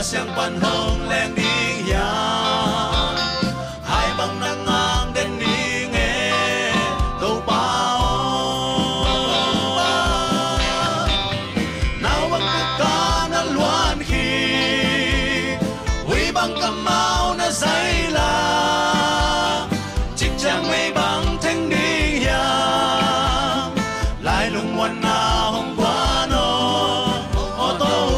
siyang panhong leng ding yan hai bang nangang den ning e tàu bao nào bang ka na luan khi huy bang kamau na zai la chích chang mây bang thanh ding yan lai lung wan na hong qua no o tàu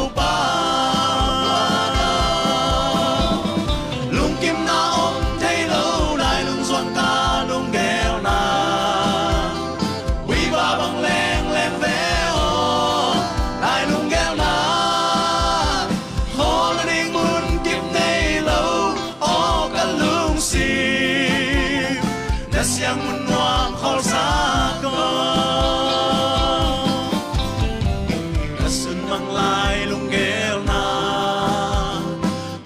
yang munuang khol sa ko kasun mang lai lung gel na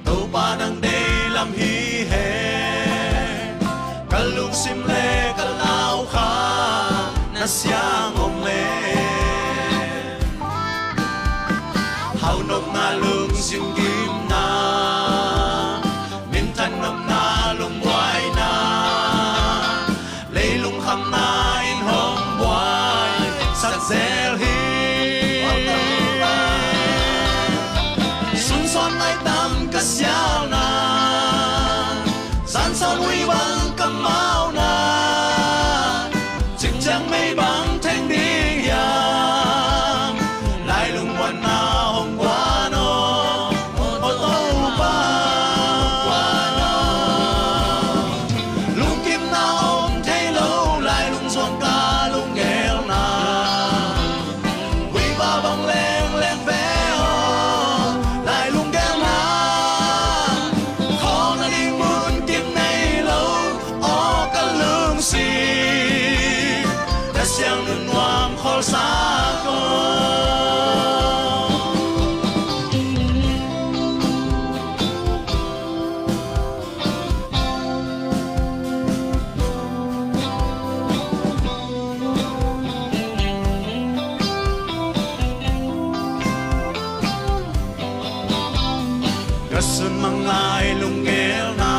tàu pa nang day lam hi he kalung sim le kalao kha na siang om le hau nop na lung sim kim na min tan nam na lung wai na lung khăm na in hồng boai sắc zel hi sun son ai tam ka siao na san son huy bang kam mau na chích chang mây bang thanh ding yang lai lung wan na hồng qua no o tàu ba lung kim na yang nun wam khol sa ko kasun mang lai lung gel na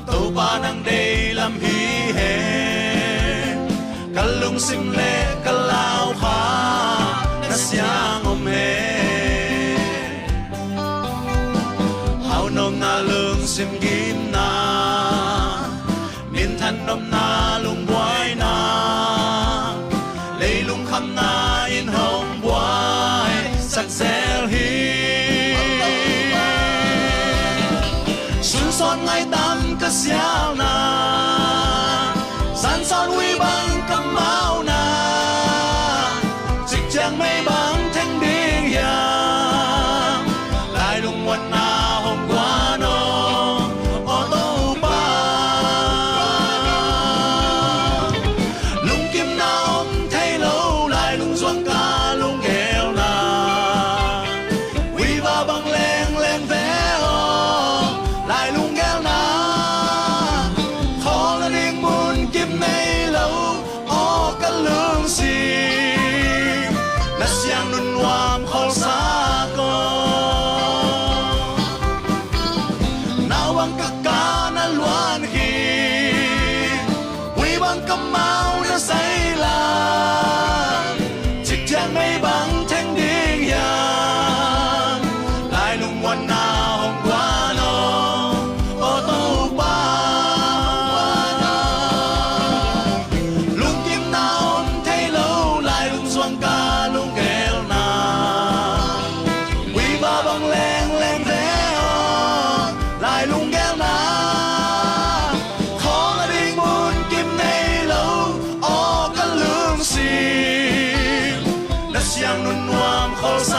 tàu ba nang day lam hi he kalung sim le kalao kha na siang om he hau nom na lung sim kim na min than nom na lung boai na lei lung kham na in hồng boai sắc zel hi sun son ngai tam ka siao na san son huy bang kam mau na chích chang mây bang thanh ding yang lai lung wan na hồng qua no o tàu ba lung kim na om thay lâu lai lung doang ca lung gheo na huy ba bang leng leng ve o lai lung gheo na khó là điên muốn kim nay lâu o ka lung si na siang nun wam khol sa ko nawang ka na luan hi huy bang kamau na say la chích chang mây bang thanh ding yang lai lung wan na hong qua no o tàu ba yang nun wam khol sa